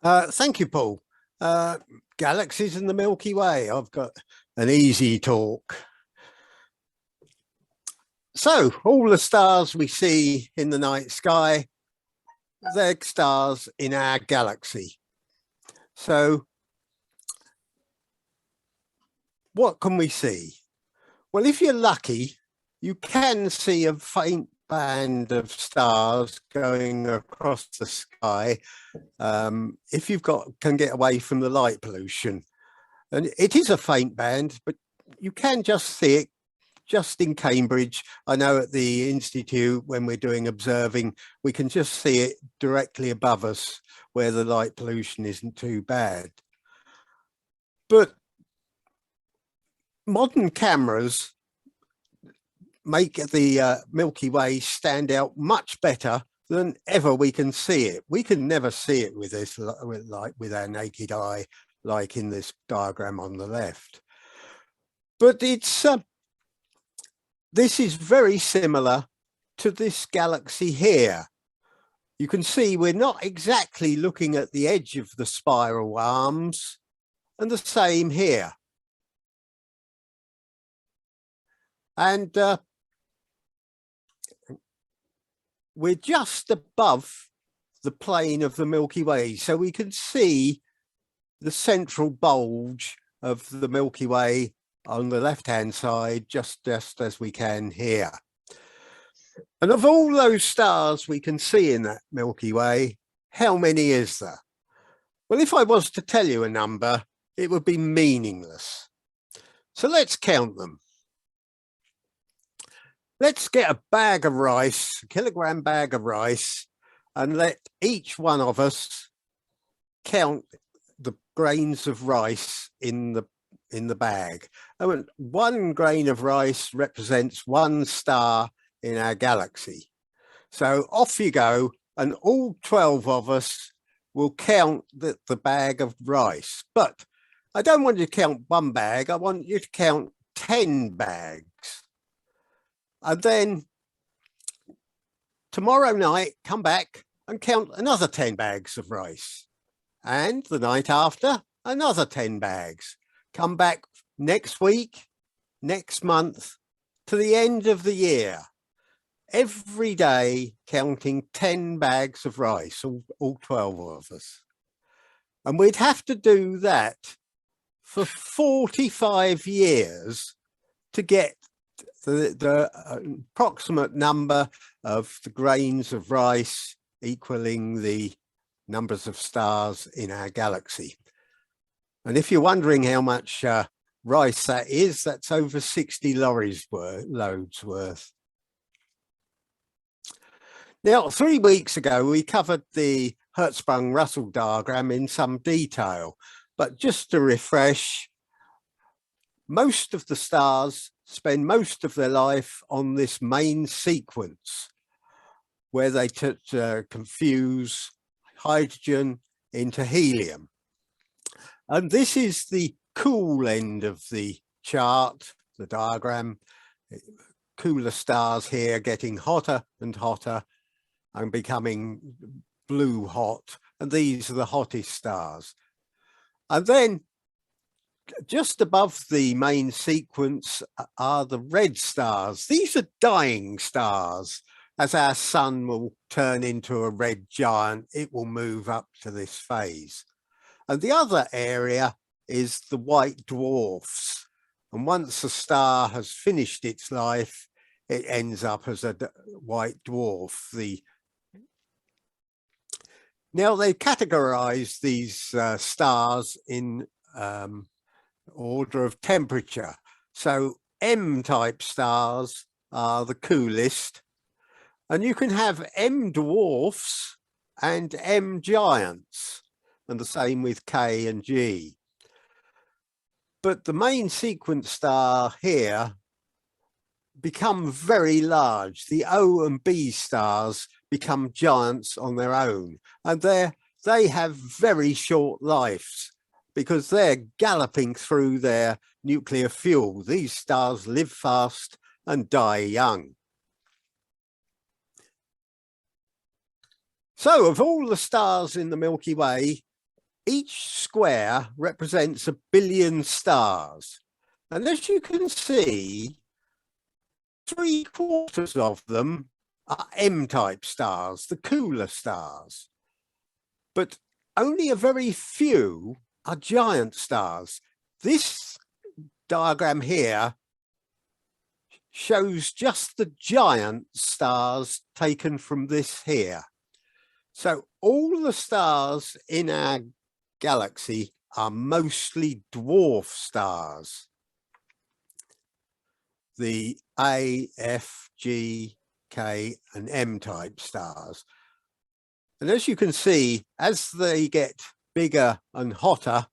Thank you, Paul. Galaxies in the Milky Way. I've got an easy talk. So all the stars we see in the night sky, they're stars in our galaxy. So what can we see? Well, if you're lucky, you can see a faint band of stars going across the sky if you've can get away from the light pollution. And it is a faint band, but you can just see it just in Cambridge. I know at the Institute, when we're doing observing, we can just see it directly above us where the light pollution isn't too bad. But modern cameras make the Milky Way stand out much better than ever we can see it. We can never see it with this, like with our naked eye, like in this diagram on the left. But it's this is very similar to this galaxy here. You can see we're not exactly looking at the edge of the spiral arms, and the same here. And we're just above the plane of the Milky Way, so we can see the central bulge of the Milky Way on the left-hand side, just as we can here. And of all those stars we can see in that Milky Way, how many is there? Well, if I was to tell you a number, it would be meaningless. So let's count them. Let's get a bag of rice, a kilogram bag of rice, and let each one of us count the grains of rice in the bag. And 1 grain of rice represents 1 star in our galaxy. So off you go, and all 12 of us will count the bag of rice. But I don't want you to count 1 bag, I want you to count 10 bags. And then tomorrow night, come back and count another 10 bags of rice. And the night after, another 10 bags. Come back next week, next month, to the end of the year. Every day counting 10 bags of rice, all 12 of us. And we'd have to do that for 45 years to get the approximate number of the grains of rice equaling the numbers of stars in our galaxy. And if you're wondering how much rice that is, that's over 60 lorries loads worth. Now, 3 weeks ago, we covered the Hertzsprung-Russell diagram in some detail, but just to refresh, most of the stars spend most of their life on this main sequence, where they confuse hydrogen into helium. And this is the cool end of the chart, the diagram. Cooler stars here getting hotter and hotter and becoming blue hot. And these are the hottest stars. And then just above the main sequence are the red stars. These are dying stars. As our sun will turn into a red giant, it will move up to this phase. And the other area is the white dwarfs. And once a star has finished its life, it ends up as a white dwarf. Now they categorize these stars in order of temperature. So M-type stars are the coolest. And you can have M dwarfs and M giants, and the same with K and G. But the main sequence star here become very large. The O and B stars become giants on their own, and they have very short lives because they're galloping through their nuclear fuel. These stars live fast and die young. So of all the stars in the Milky Way, each square represents 1 billion stars. And as you can see, 3/4 of them are M-type stars, the cooler stars. But only a very few are giant stars. This diagram here shows just the giant stars taken from this here. So all the stars in our galaxy are mostly dwarf stars. The A, F, G, K and M type stars. And as you can see, as they get bigger and hotter,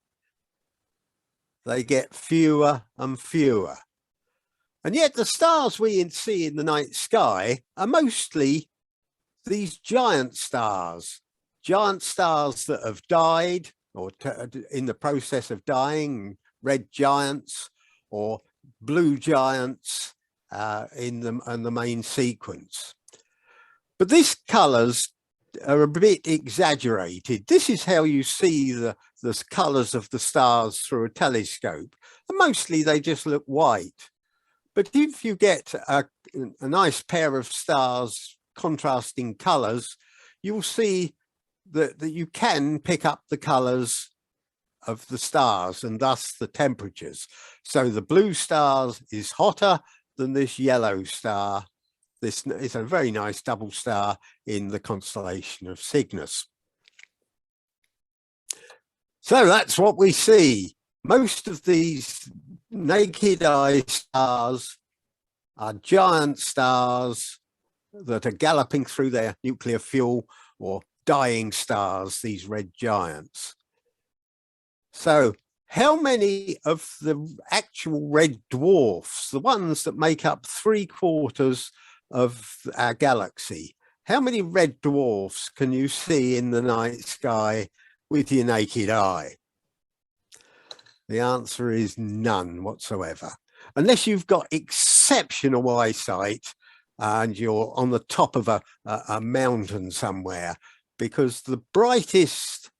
they get fewer and fewer. And yet the stars we see in the night sky are mostly these giant stars that have died or in the process of dying, red giants or blue giants in the main sequence. But these colours are a bit exaggerated. This is how you see the colours of the stars through a telescope. And mostly they just look white. But if you get a nice pair of stars contrasting colours, you'll see that you can pick up the colours of the stars and thus the temperatures. So the blue star is hotter than this yellow star. This is a very nice double star in the constellation of Cygnus. So that's what we see. Most of these naked eye stars are giant stars that are galloping through their nuclear fuel, or dying stars, these red giants. So how many of the actual red dwarfs, the ones that make up 3/4 of our galaxy, how many red dwarfs can you see in the night sky with your naked eye? The answer is none whatsoever, unless you've got exceptional eyesight and you're on the top of a mountain somewhere, because the brightest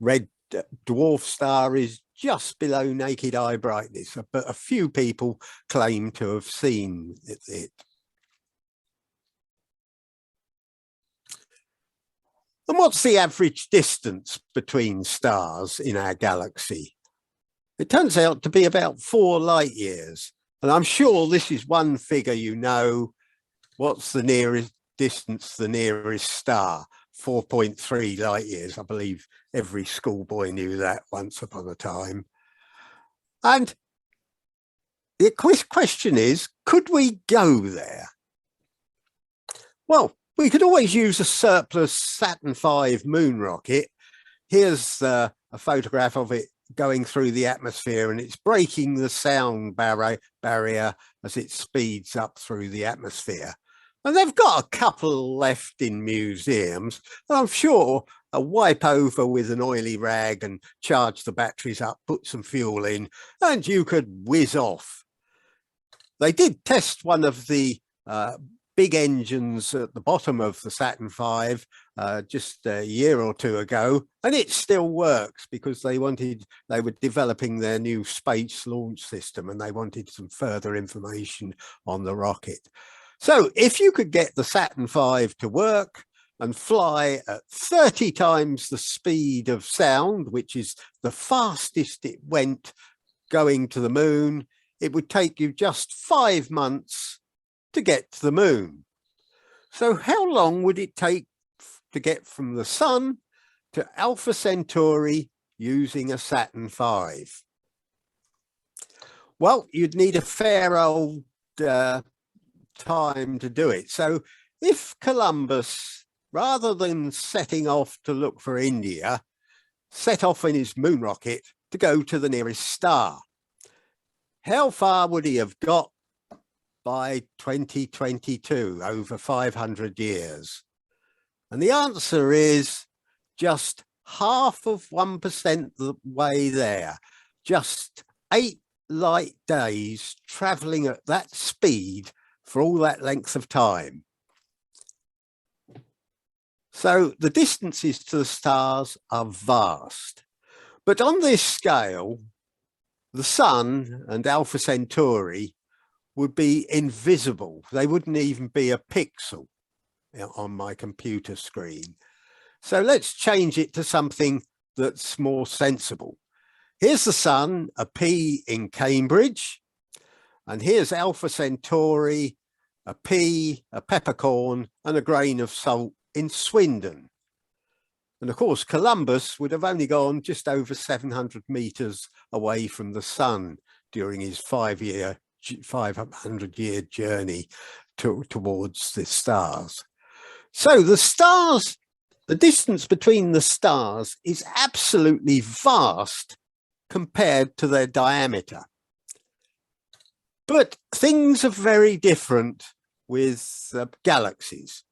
red dwarf star is just below naked eye brightness, but a few people claim to have seen it. And what's the average distance between stars in our galaxy? It turns out to be about 4 light years. And I'm sure this is one figure you know. What's the nearest distance, the nearest star? 4.3 light years. I believe every schoolboy knew that once upon a time. And the question is, could we go there? Well, we could always use a surplus Saturn V moon rocket. Here's a photograph of it going through the atmosphere, and it's breaking the sound barrier as it speeds up through the atmosphere. And they've got a couple left in museums. And I'm sure a wipe over with an oily rag and charge the batteries up, put some fuel in, and you could whiz off. They did test one of the big engines at the bottom of the Saturn V just a year or two ago, and it still works because they were developing their new space launch system, and they wanted some further information on the rocket. So if you could get the Saturn V to work and fly at 30 times the speed of sound, which is the fastest it went going to the moon, it would take you just 5 months to get to the moon. So how long would it take to get from the sun to Alpha Centauri using a Saturn V? Well, you'd need a fair old time to do it. So if Columbus, rather than setting off to look for India, set off in his moon rocket to go to the nearest star, how far would he have got by 2022, over 500 years? And the answer is just half of 1% the way there, just 8 light days traveling at that speed for all that length of time. So the distances to the stars are vast. But on this scale, the Sun and Alpha Centauri would be invisible. They wouldn't even be a pixel on my computer screen. So let's change it to something that's more sensible. Here's the Sun, a P in Cambridge, and here's Alpha Centauri, a pea, a peppercorn, and a grain of salt in Swindon. And of course, Columbus would have only gone just over 700 meters away from the Sun during his 500-year journey towards the stars. So the stars, the distance between the stars is absolutely vast compared to their diameter. But things are very different with galaxies.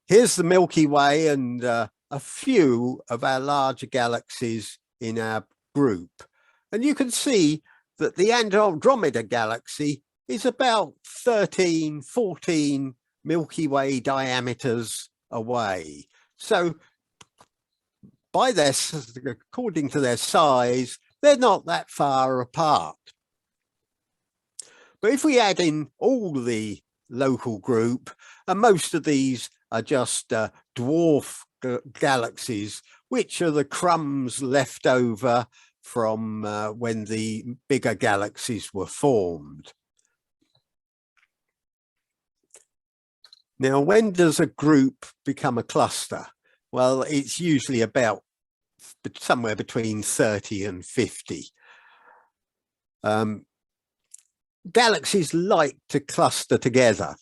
Here's the Milky Way and a few of our larger galaxies in our group. And you can see that the Andromeda galaxy is about 13, 14 Milky Way diameters away. So by according to their size, they're not that far apart. But if we add in all the local group, and most of these are just dwarf galaxies, which are the crumbs left over from when the bigger galaxies were formed. Now, when does a group become a cluster? Well, it's usually about somewhere between 30 and 50. Galaxies like to cluster together.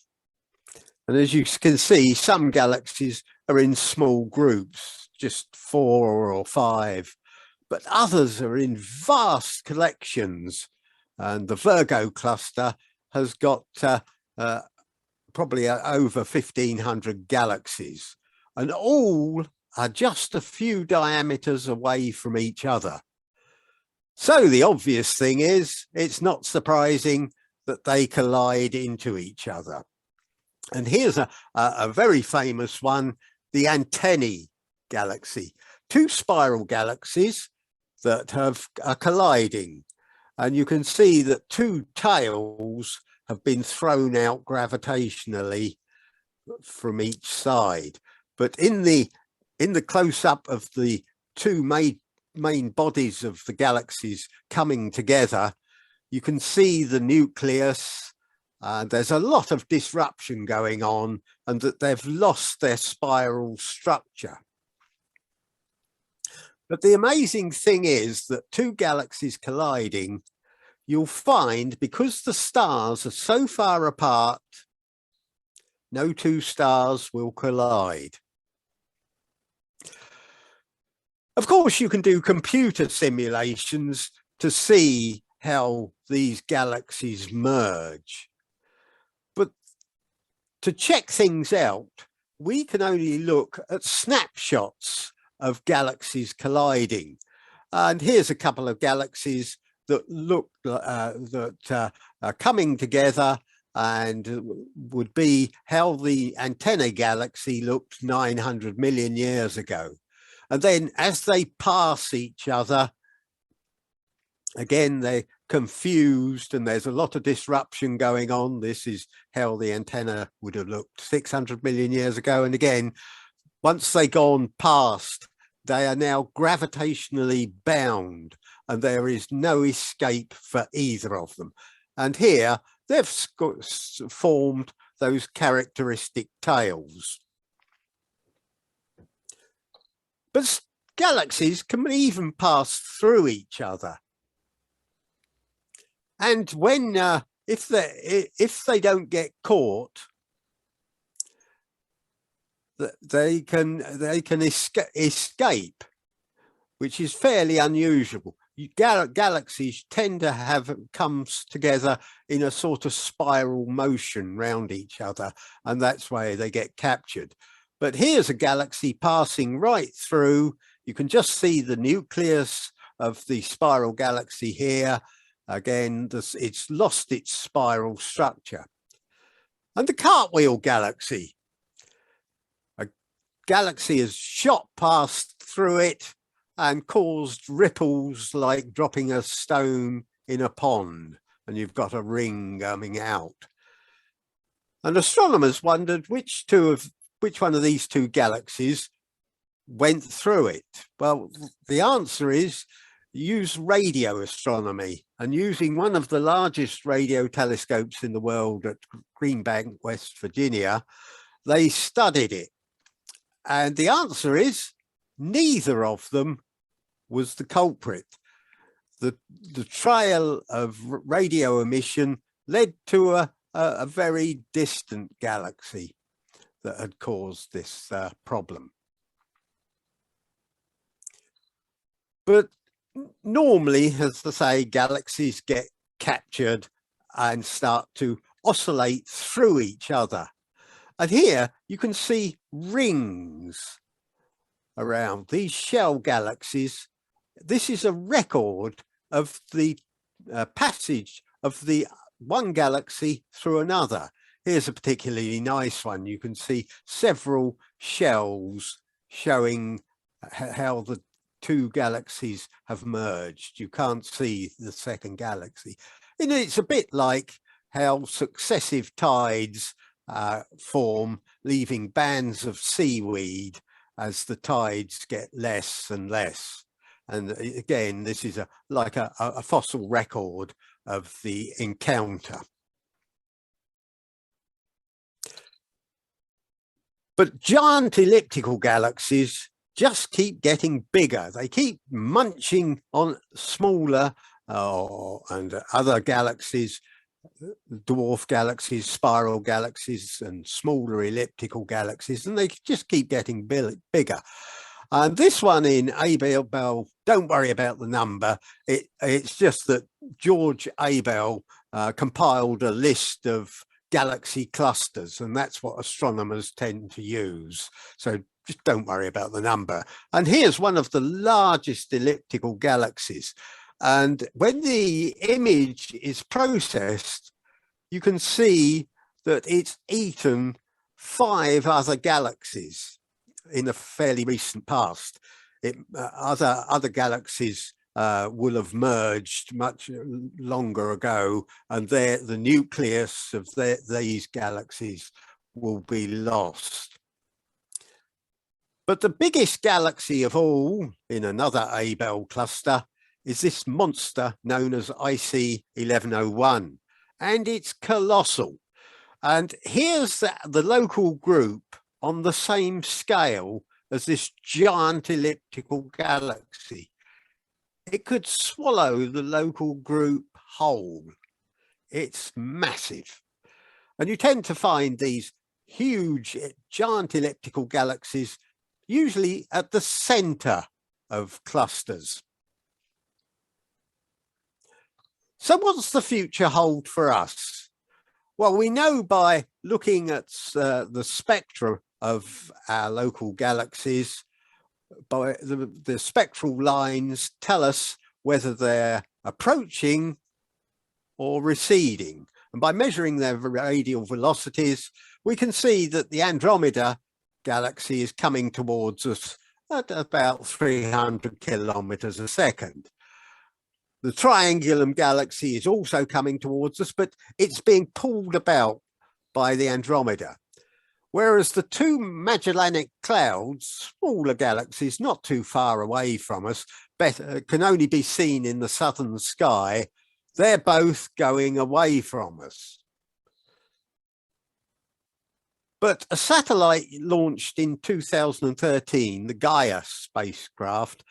And as you can see, some galaxies are in small groups, just 4 or 5, but others are in vast collections. And the Virgo cluster has got probably over 1,500 galaxies, and all are just a few diameters away from each other. So the obvious thing is, it's not surprising that they collide into each other. And here's a very famous one, the Antennae galaxy. 2 spiral galaxies that are colliding. And you can see that 2 tails have been thrown out gravitationally from each side. But in the close-up of the 2 main bodies of the galaxies coming together, you can see the nucleus. There's a lot of disruption going on, and that they've lost their spiral structure. But the amazing thing is that 2 galaxies colliding, you'll find, because the stars are so far apart, no 2 stars will collide. Of course, you can do computer simulations to see how these galaxies merge. But to check things out, we can only look at snapshots of galaxies colliding. And here's a couple of galaxies that look are coming together, and would be how the Antennae galaxy looked 900 million years ago. And then as they pass each other, again, they're confused and there's a lot of disruption going on. This is how the antenna would have looked 600 million years ago. And again, once they've gone past, they are now gravitationally bound, and there is no escape for either of them. And here they've formed those characteristic tails. But galaxies can even pass through each other. And when if they don't get caught, they can escape, which is fairly unusual. Galaxies tend to have comes together in a sort of spiral motion round each other, and that's why they get captured. But here's a galaxy passing right through. You can just see the nucleus of the spiral galaxy here. Again, it's lost its spiral structure. And the Cartwheel galaxy, galaxy has shot past through it and caused ripples like dropping a stone in a pond, and you've got a ring coming out. And astronomers wondered which one of these two galaxies went through it. Well, the answer is use radio astronomy, and using one of the largest radio telescopes in the world at Green Bank, West Virginia, they studied it. And the answer is neither of them was the culprit. The trail of radio emission led to a very distant galaxy that had caused this problem. But normally, as I say, galaxies get captured and start to oscillate through each other. And here you can see rings around these shell galaxies. This is a record of the passage of the one galaxy through another. Here's a particularly nice one. You can see several shells showing how the two galaxies have merged. You can't see the second galaxy. And it's a bit like how successive tides form, leaving bands of seaweed as the tides get less and less. And again, this is like a fossil record of the encounter. But giant elliptical galaxies just keep getting bigger. They keep munching on smaller and other galaxies, dwarf galaxies, spiral galaxies, and smaller elliptical galaxies, and they just keep getting bigger. And this one in Abel, don't worry about the number. It's just that George Abel compiled a list of galaxy clusters, and that's what astronomers tend to use. So just don't worry about the number. And here's one of the largest elliptical galaxies. And when the image is processed, you can see that it's eaten 5 other galaxies in the fairly recent past. Other galaxies will have merged much longer ago, and the nucleus of these galaxies will be lost. But the biggest galaxy of all in another Abel cluster is this monster known as IC 1101, and it's colossal. And here's the local group on the same scale as this giant elliptical galaxy. It could swallow the local group whole. It's massive. And you tend to find these huge giant elliptical galaxies usually at the center of clusters. So what's the future hold for us? Well, we know by looking at the spectra of our local galaxies, by the spectral lines tell us whether they're approaching or receding. And by measuring their radial velocities, we can see that the Andromeda galaxy is coming towards us at about 300 kilometers a second. The Triangulum galaxy is also coming towards us, but it's being pulled about by the Andromeda. Whereas the two Magellanic Clouds, smaller galaxies not too far away from us, can only be seen in the southern sky, they're both going away from us. But a satellite launched in 2013, the Gaia spacecraft,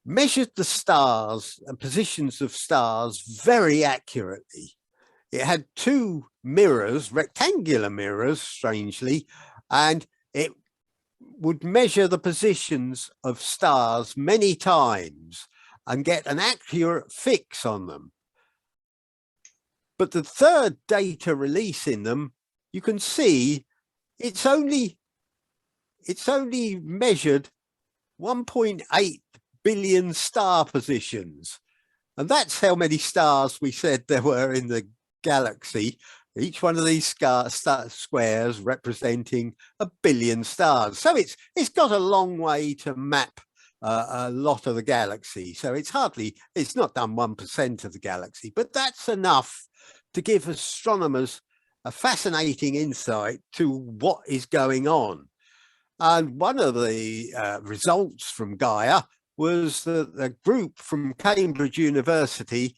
measured the stars and positions of stars very accurately. It had 2 mirrors, rectangular mirrors, strangely, and it would measure the positions of stars many times and get an accurate fix on them. But the third data release in them, you can see it's only measured 1.8 billion star positions. And that's how many stars we said there were in the galaxy. each one of these squares representing 1 billion stars. So it's got a long way to map a lot of the galaxy. So it's not done 1% of the galaxy, but that's enough to give astronomers a fascinating insight to what is going on. And one of the results from Gaia was that a group from Cambridge University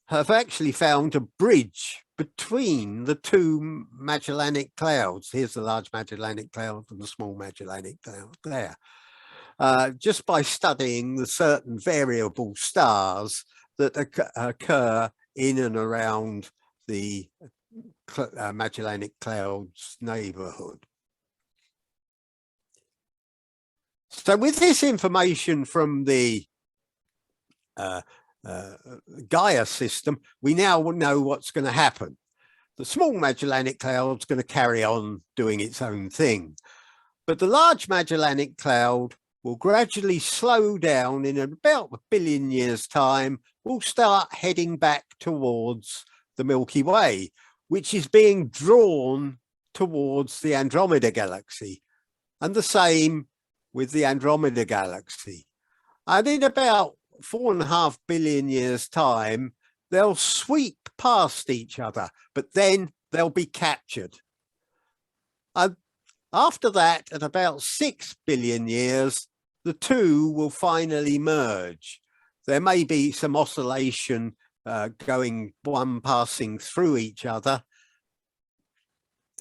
have actually found a bridge between the two Magellanic Clouds. Here's the Large Magellanic Cloud and the Small Magellanic Cloud there. Just by studying the certain variable stars that occur in and around the Magellanic Cloud's neighborhood. So with this information from the Gaia system, we now know what's going to happen. The Small Magellanic Cloud is going to carry on doing its own thing, but the Large Magellanic Cloud will gradually slow down. In about 1 billion years' time, we'll start heading back towards the Milky Way, which is being drawn towards the Andromeda Galaxy, and the same with the Andromeda Galaxy. And in about 4.5 billion years' time, they'll sweep past each other, but then they'll be captured. And after that, at about 6 billion years, the two will finally merge. There may be some oscillation one passing through each other,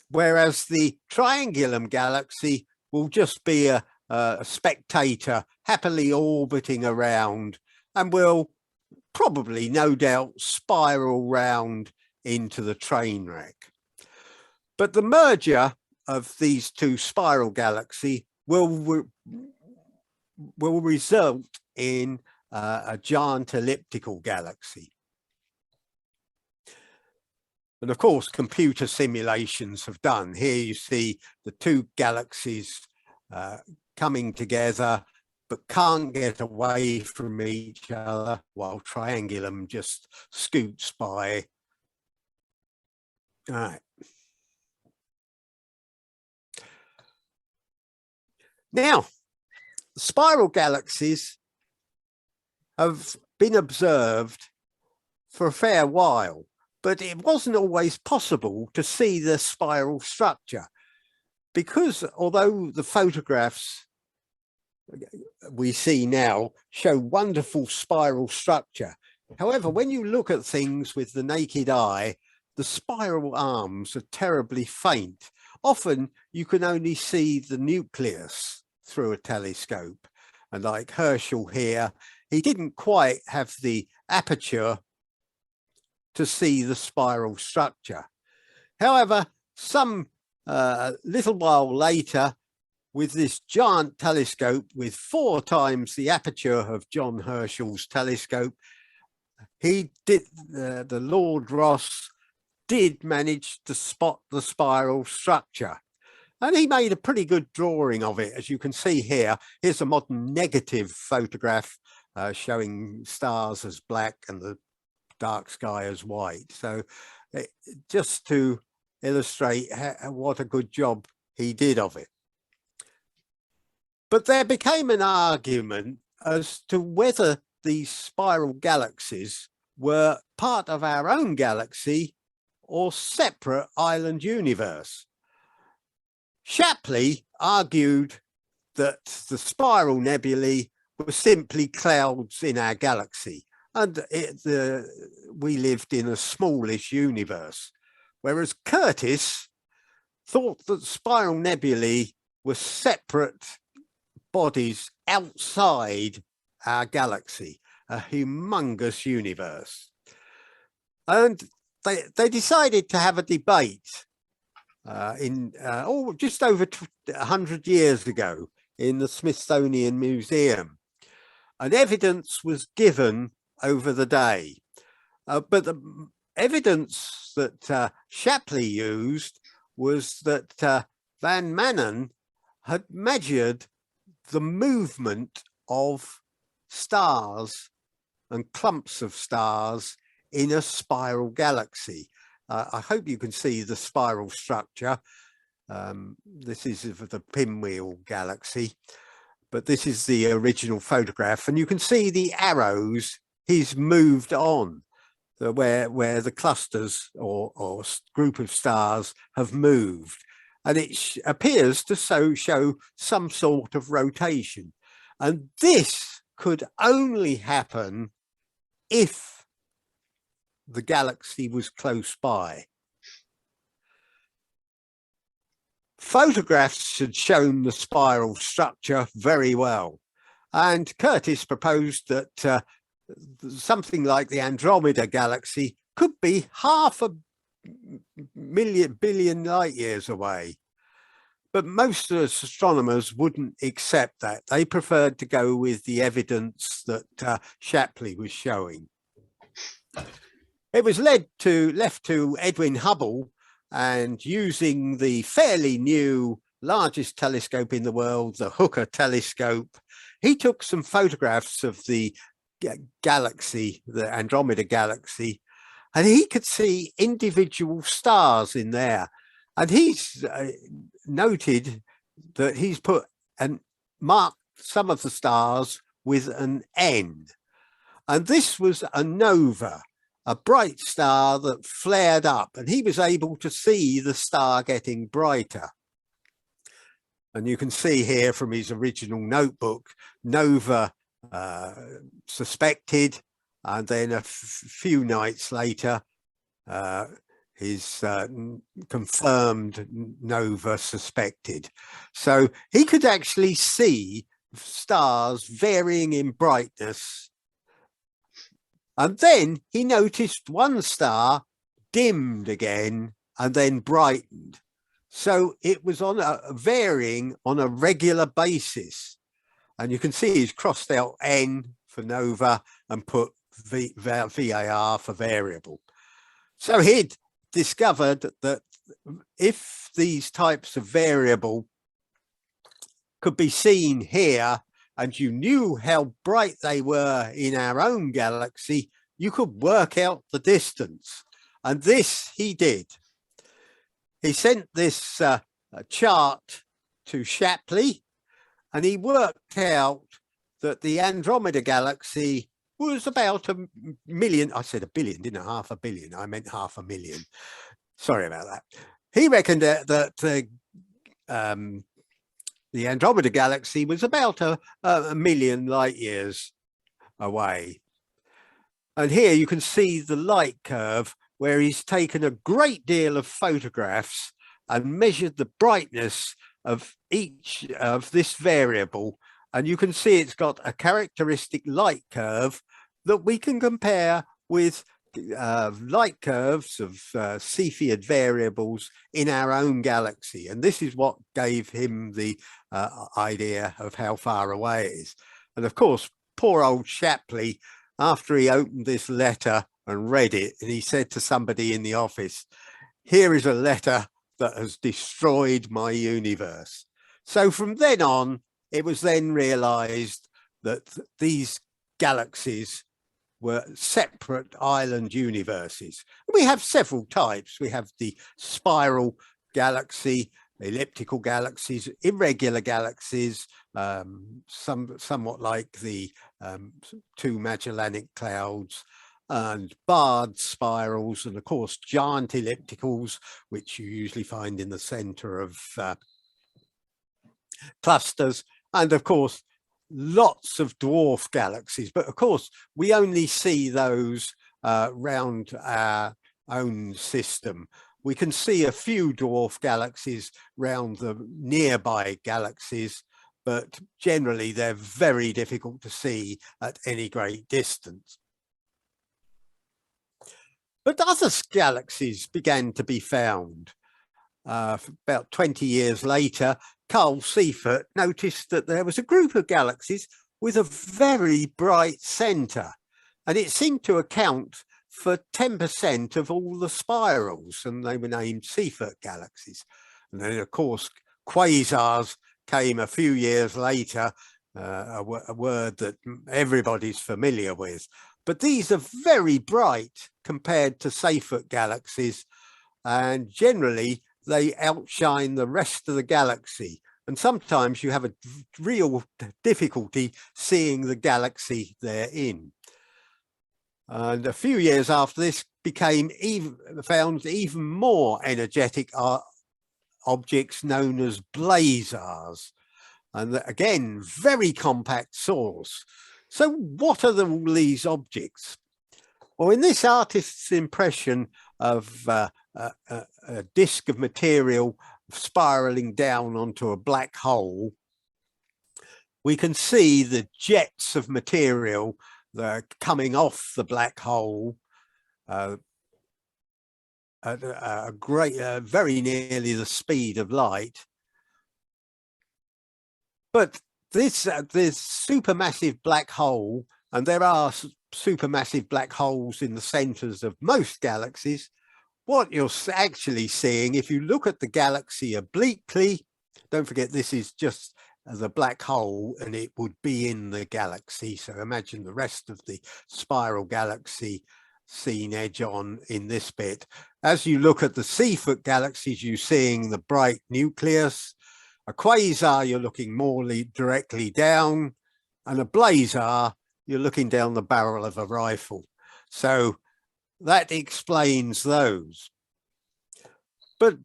whereas the Triangulum Galaxy will just be a spectator happily orbiting around, and will probably, no doubt, spiral round into the train wreck. But the merger of these two spiral galaxies will result in a giant elliptical galaxy. And of course, computer simulations have done. Here you see the two galaxies coming together, but can't get away from each other, while Triangulum just scoots by. All right. Now, spiral galaxies have been observed for a fair while, but it wasn't always possible to see the spiral structure, because although the photographs we see now show wonderful spiral structure, however, when you look at things with the naked eye, the spiral arms are terribly faint. Often you can only see the nucleus through a telescope, and like Herschel here, he didn't quite have the aperture to see the spiral structure. However, some little while later, with this giant telescope with 4 times the aperture of John Herschel's telescope, the Lord Rosse did manage to spot the spiral structure. And he made a pretty good drawing of it, as you can see here. Here's a modern negative photograph showing stars as black and the dark sky as white. So just to illustrate what a good job he did of it. But there became an argument as to whether these spiral galaxies were part of our own galaxy or separate island universe. Shapley argued that the spiral nebulae were simply clouds in our galaxy, and we lived in a smallish universe, whereas Curtis thought that spiral nebulae were separate bodies outside our galaxy, a humongous universe. And they decided to have a debate just over 100 years ago in the Smithsonian Museum. And evidence was given over the day. But the evidence that Shapley used was that Van Manen had measured the movement of stars and clumps of stars in a spiral galaxy. I hope you can see the spiral structure. This is of the pinwheel galaxy, but this is the original photograph, and you can see the arrows he's moved on, where the clusters or group of stars have moved, and it appears to show some sort of rotation. And this could only happen if the galaxy was close by. Photographs had shown the spiral structure very well, and Curtis proposed that something like the Andromeda galaxy could be 500 billion light years away. But most of the astronomers wouldn't accept that. They preferred to go with the evidence that Shapley was showing. It was left to Edwin Hubble, and using the fairly new largest telescope in the world, the Hooker telescope, he took some photographs of the galaxy, the Andromeda galaxy, and he could see individual stars in there. And he's noted that he's put and marked some of the stars with an N. And this was a nova, a bright star that flared up, and he was able to see the star getting brighter. And you can see here from his original notebook, nova suspected, and then a few nights later, his confirmed nova suspected. So he could actually see stars varying in brightness. And then he noticed one star dimmed again and then brightened. So it was varying on a regular basis. And you can see he's crossed out N for nova and put VAR for variable. So he'd discovered that if these types of variable could be seen here, and you knew how bright they were in our own galaxy, you could work out the distance. And this he did. He sent this chart to Shapley, and he worked out that the Andromeda galaxy was about 1 million. I said 1 billion, didn't I? 500 million. I meant 500,000. Sorry about that. He reckoned that the Andromeda galaxy was about a million light years away. And here you can see the light curve where he's taken a great deal of photographs and measured the brightness of each of this variable. And you can see it's got a characteristic light curve that we can compare with light curves of Cepheid variables in our own galaxy. And this is what gave him the idea of how far away it is. And of course, poor old Shapley, after he opened this letter and read it, and he said to somebody in the office, "Here is a letter that has destroyed my universe." So from then on, it was then realized that these galaxies were separate island universes. We have several types. We have the spiral galaxy, elliptical galaxies, irregular galaxies, somewhat like the two Magellanic Clouds, and barred spirals, and of course giant ellipticals, which you usually find in the center of clusters, and of course lots of dwarf galaxies. But of course we only see those round our own system. We can see a few dwarf galaxies round the nearby galaxies, but generally they're very difficult to see at any great distance. But other galaxies began to be found. About 20 years later, Carl Seifert noticed that there was a group of galaxies with a very bright center, and it seemed to account for 10% of all the spirals, and they were named Seifert galaxies. And then, of course, quasars came a few years later, a word that everybody's familiar with. But these are very bright compared to Seifert galaxies, and generally they outshine the rest of the galaxy. And sometimes you have a real difficulty seeing the galaxy they're in. And a few years after this found even more energetic objects known as blazars. And again, very compact source. So what are all these objects? Well, in this artist's impression of a disk of material spiraling down onto a black hole, we can see the jets of material that are coming off the black hole at a great, very nearly the speed of light. But this supermassive black hole, and there are supermassive black holes in the centers of most galaxies, what you're actually seeing, if you look at the galaxy obliquely, don't forget this is just the black hole and it would be in the galaxy. So imagine the rest of the spiral galaxy seen edge on in this bit. As you look at the C-foot galaxies, you're seeing the bright nucleus. A quasar, you're looking more directly down, and a blazar, you're looking down the barrel of a rifle. So that explains those. But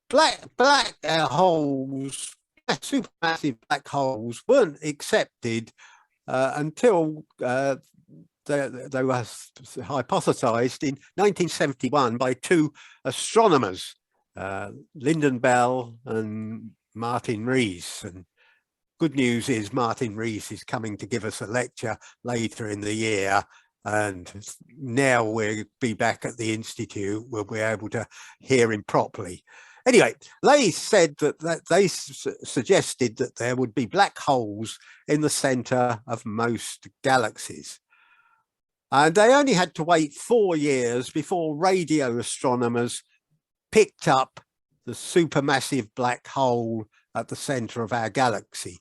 black holes, supermassive black holes, weren't accepted until they were hypothesized in 1971 by two astronomers, Lyndon Bell and Martin Rees. And good news is Martin Rees is coming to give us a lecture later in the year, and now we'll be back at the Institute. We'll be able to hear him properly. Anyway, they said that they suggested that there would be black holes in the center of most galaxies. And they only had to wait 4 years before radio astronomers picked up the supermassive black hole at the center of our galaxy.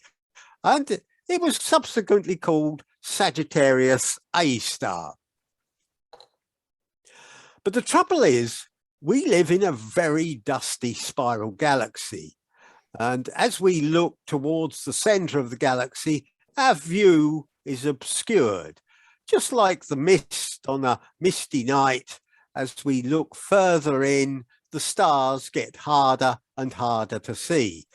And it was subsequently called Sagittarius A star. But the trouble is, we live in a very dusty spiral galaxy. And as we look towards the center of the galaxy, our view is obscured, just like the mist on a misty night. As we look further in, the stars get harder and harder to see.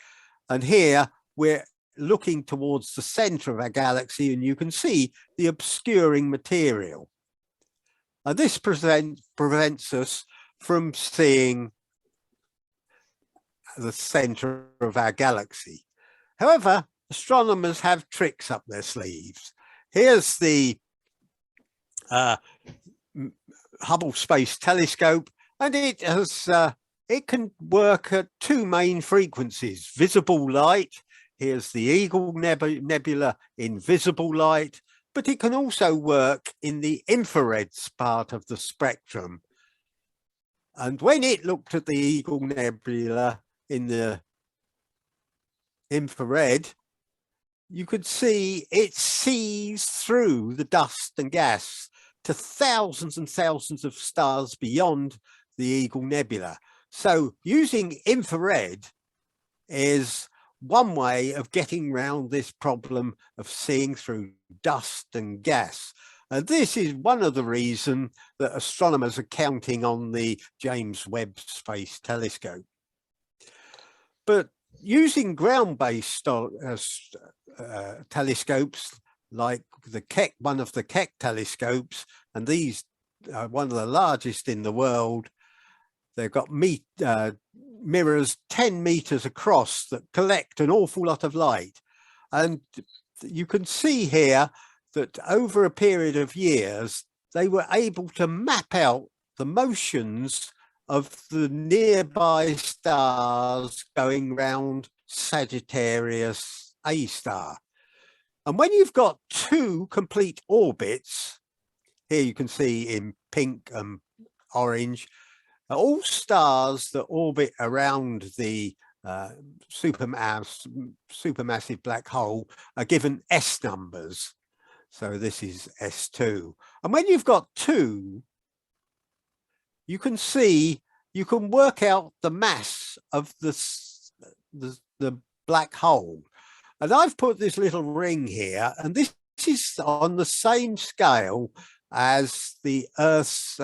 And here we're looking towards the center of our galaxy, and you can see the obscuring material. And this prevents us from seeing the center of our galaxy. However, astronomers have tricks up their sleeves. Here's the Hubble Space Telescope, and it can work at two main frequencies: visible light. Here's the Eagle Nebula in visible light, but it can also work in the infrared part of the spectrum. And when it looked at the Eagle Nebula in the infrared, you could see it sees through the dust and gas to thousands and thousands of stars beyond the Eagle Nebula. So using infrared is one way of getting around this problem of seeing through dust and gas. And this is one of the reasons that astronomers are counting on the James Webb Space Telescope. But using ground-based telescopes like the Keck, one of the Keck telescopes, and these are one of the largest in the world. They've got mirrors 10 meters across that collect an awful lot of light. And you can see here that over a period of years, they were able to map out the motions of the nearby stars going round Sagittarius A star. And when you've got two complete orbits, here you can see in pink and orange, all stars that orbit around the supermassive black hole are given S numbers. So this is S2. And when you've got two, you can see you can work out the mass of the black hole. And I've put this little ring here, and this is on the same scale as the Earth's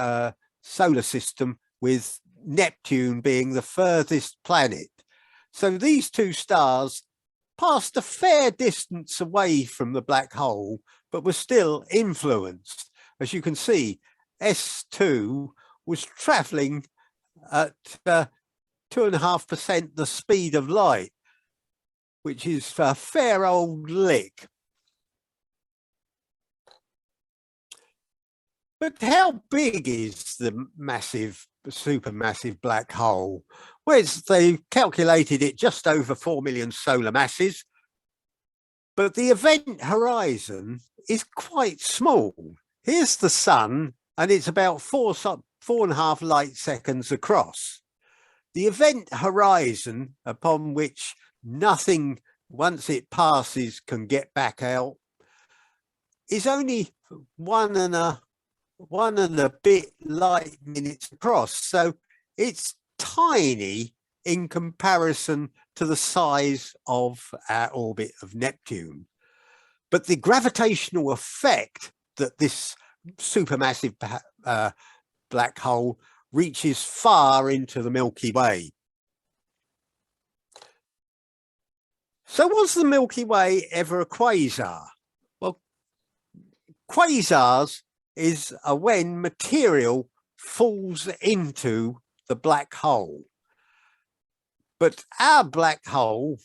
solar system, with Neptune being the furthest planet. So these two stars passed a fair distance away from the black hole, but were still influenced. As you can see, S2 was traveling at 2.5% the speed of light, which is a fair old lick. But how big is the massive, supermassive black hole? Well, they calculated it just over 4 million solar masses, but the event horizon is quite small. Here's the sun, and it's about 4.5 light seconds across. The event horizon, upon which nothing, once it passes, can get back out, is only one and a bit light minutes across. So it's tiny in comparison to the size of our orbit of Neptune. But the gravitational effect that this supermassive black hole reaches far into the Milky Way. So was the Milky Way ever a quasar? Well, quasars is when material falls into the black hole. But our black hole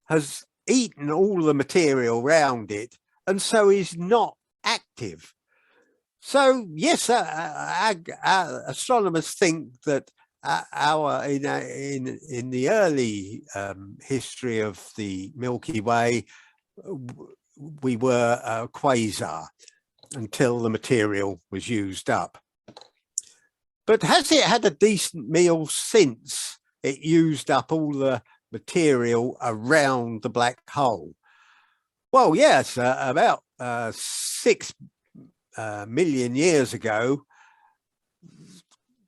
has eaten all the material around it, and so is not active. So yes, our astronomers think that in the early history of the Milky Way, we were a quasar until the material was used up. But has it had a decent meal since it used up all the material around the black hole? Well, yes, about 6 million years ago,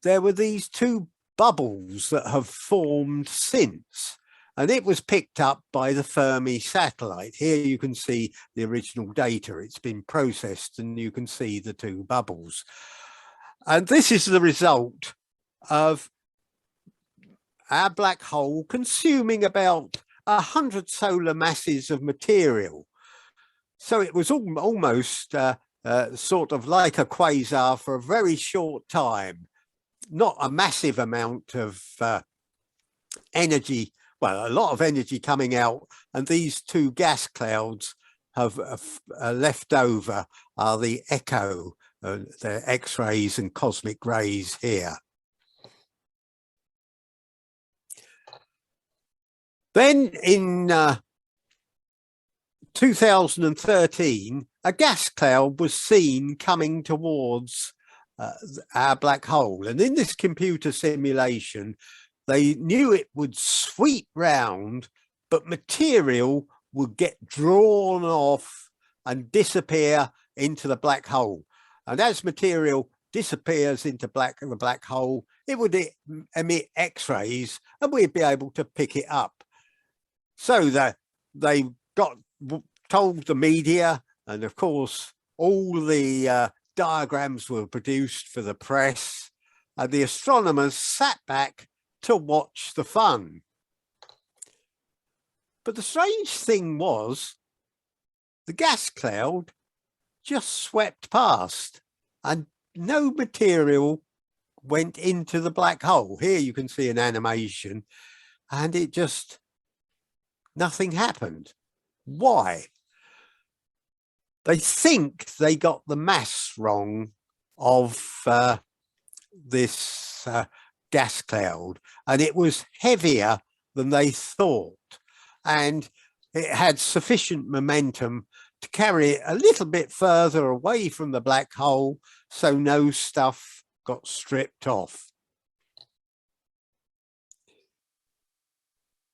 there were these two bubbles that have formed since, and it was picked up by the Fermi satellite. Here you can see the original data. It's been processed, and you can see the two bubbles. And this is the result of our black hole consuming about 100 solar masses of material. So it was almost sort of like a quasar for a very short time. Not a massive amount of energy, well, a lot of energy coming out, and these two gas clouds have left over are the echo, the X-rays and cosmic rays here. Then in 2013, a gas cloud was seen coming towards our black hole, and in this computer simulation they knew it would sweep round, but material would get drawn off and disappear into the black hole. And as material disappears into the black hole, it would emit X-rays, and we'd be able to pick it up. So that they told the media, and of course all the diagrams were produced for the press, and the astronomers sat back to watch the fun. But the strange thing was, the gas cloud just swept past and no material went into the black hole. Here you can see an animation, and it just, nothing happened. Why? They think they got the mass wrong of this gas cloud, and it was heavier than they thought, and it had sufficient momentum to carry it a little bit further away from the black hole, so no stuff got stripped off.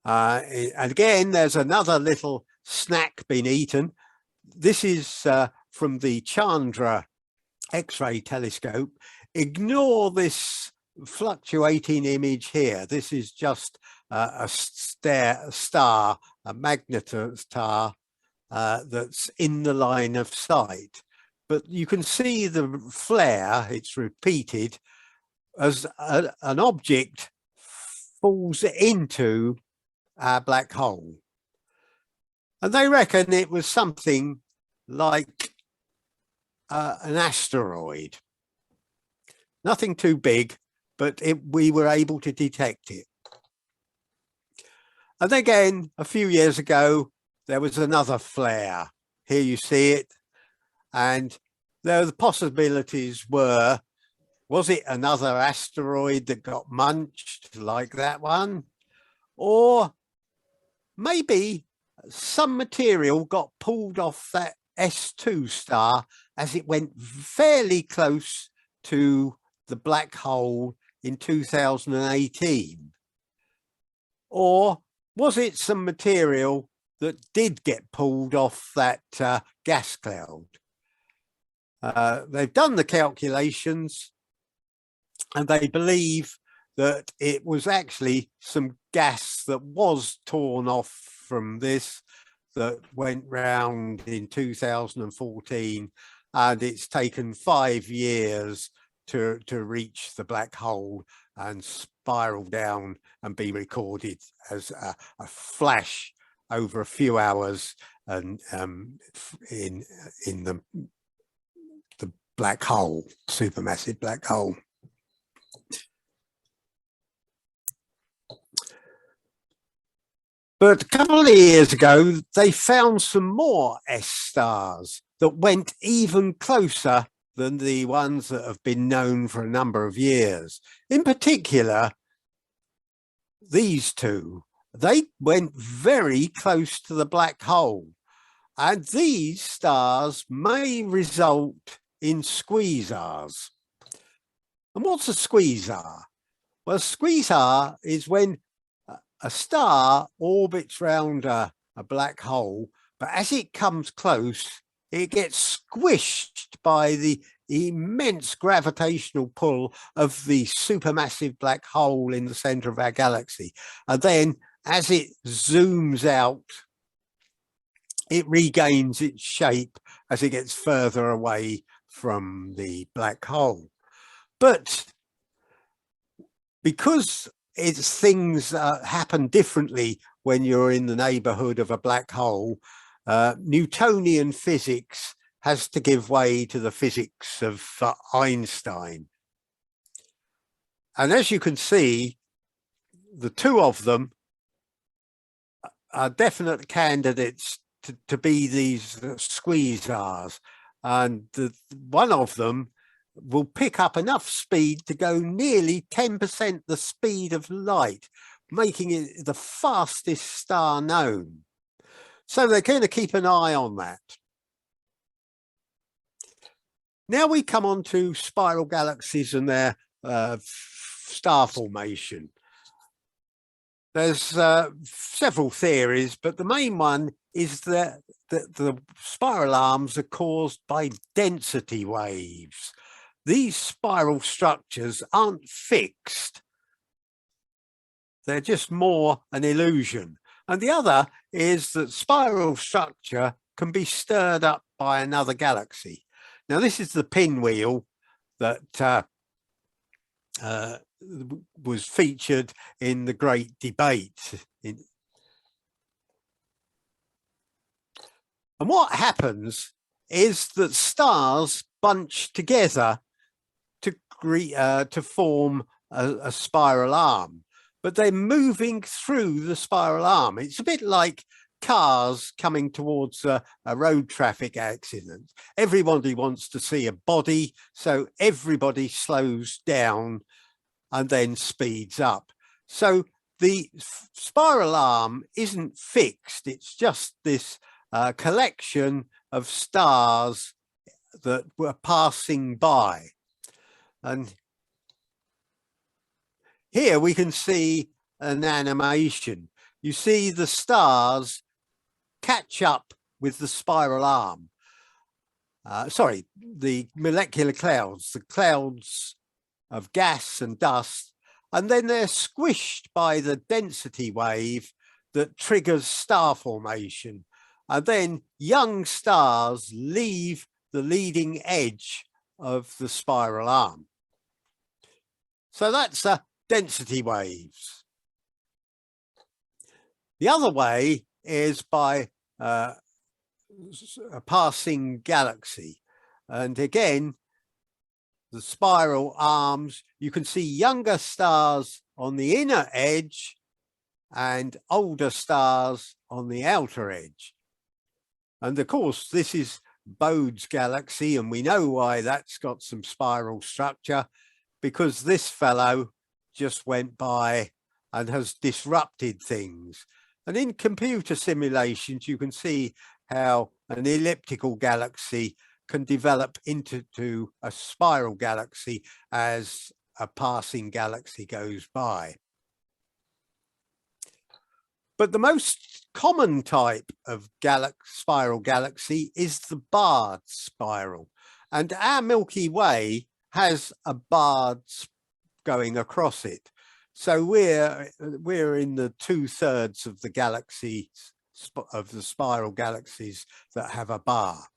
And again, there's another little snack been eaten. This is from the Chandra X-ray telescope. Ignore this fluctuating image here. This is just a star, a magnetar that's in the line of sight. But you can see the flare, it's repeated, as an object falls into our black hole. And they reckon it was something like an asteroid. Nothing too big, but we were able to detect it. And again, a few years ago, there was another flare. Here you see it. And the possibilities were, was it another asteroid that got munched like that one? Or maybe some material got pulled off that S2 star as it went fairly close to the black hole in 2018. Or was it some material that did get pulled off that gas cloud? They've done the calculations and they believe that it was actually some gas that was torn off from this that went round in 2014, and it's taken 5 years to reach the black hole and spiral down and be recorded as a flash over a few hours and in the black hole, supermassive black hole. But a couple of years ago, they found some more S stars that went even closer than the ones that have been known for a number of years. In particular, these two, they went very close to the black hole. And these stars may result in quasars. And what's a quasar? Well, a quasar is when a star orbits round a black hole, but as it comes close, it gets squished by the immense gravitational pull of the supermassive black hole in the center of our galaxy. And then as it zooms out, it regains its shape as it gets further away from the black hole. But because things happen differently when you're in the neighborhood of a black hole, Newtonian physics has to give way to the physics of Einstein. And as you can see, the two of them are definite candidates to be these quasars, and one of them will pick up enough speed to go nearly 10% the speed of light, making it the fastest star known. So they're going to keep an eye on that. Now we come on to spiral galaxies and their star formation. There's several theories, but the main one is that the spiral arms are caused by density waves. These spiral structures aren't fixed. They're just more an illusion. And the other is that spiral structure can be stirred up by another galaxy. Now, this is the pinwheel that was featured in the Great Debate. And what happens is that stars bunch together to form a spiral arm, but they're moving through the spiral arm. It's a bit like cars coming towards a road traffic accident. Everybody wants to see a body, so everybody slows down and then speeds up. So the spiral arm isn't fixed. It's just this collection of stars that were passing by. And here we can see an animation. You see the stars catch up with the spiral arm. Sorry, the molecular clouds. The clouds of gas and dust, and then they're squished by the density wave that triggers star formation. And then young stars leave the leading edge of the spiral arm. So that's density waves. The other way is by a passing galaxy. And again, the spiral arms, you can see younger stars on the inner edge and older stars on the outer edge. And of course, this is Bode's galaxy, and we know why that's got some spiral structure, because this fellow just went by and has disrupted things. And in computer simulations, you can see how an elliptical galaxy can develop into a spiral galaxy as a passing galaxy goes by. But the most common type of spiral galaxy is the barred spiral. And our Milky Way has a barred going across it. So we're in the 2/3 of the galaxies, of the spiral galaxies that have a bar.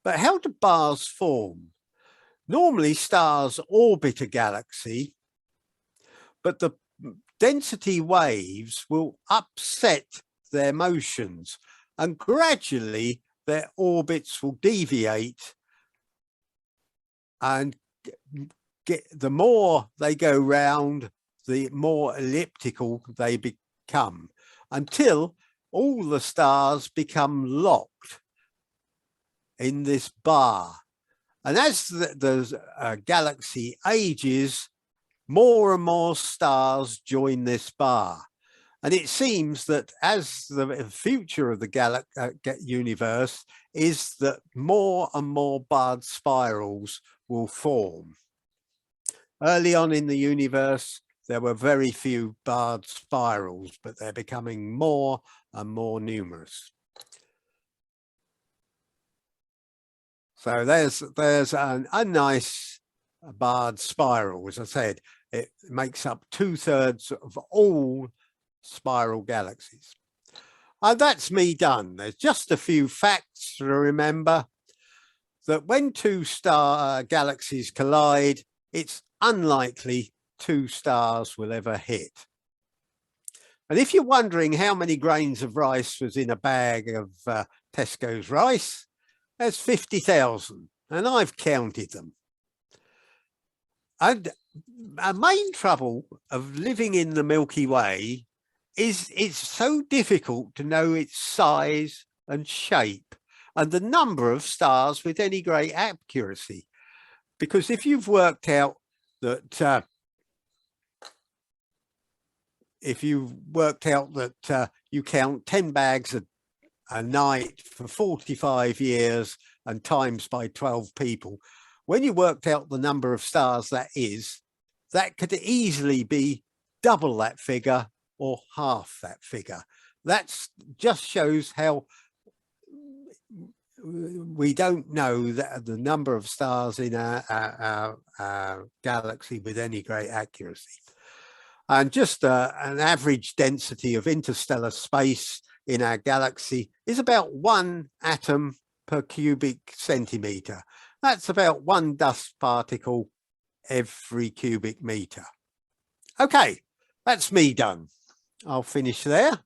But how do bars form? Normally stars orbit a galaxy, but the density waves will upset their motions, and gradually their orbits will deviate, and the more they go round, the more elliptical they become, until all the stars become locked in this bar. And as the galaxy ages, more and more stars join this bar. And it seems that as the future of the universe is that more and more barred spirals will form. Early on in the universe, there were very few barred spirals, but they're becoming more and more numerous. So there's a nice barred spiral. As I said, it makes up 2/3 of all spiral galaxies. And that's me done. There's just a few facts to remember. That when two galaxies collide, it's unlikely two stars will ever hit. And if you're wondering how many grains of rice was in a bag of Tesco's rice, there's 50,000, and I've counted them. And our main trouble of living in the Milky Way is it's so difficult to know its size and shape and the number of stars with any great accuracy. Because if you've worked out that you count 10 bags a night for 45 years and times by 12 people, when you worked out the number of stars that could easily be double that figure or half that figure. That just shows how we don't know that the number of stars in our galaxy with any great accuracy. And just an average density of interstellar space in our galaxy is about 1 atom per cubic centimetre. That's about 1 dust particle every cubic metre. Okay, that's me done. I'll finish there.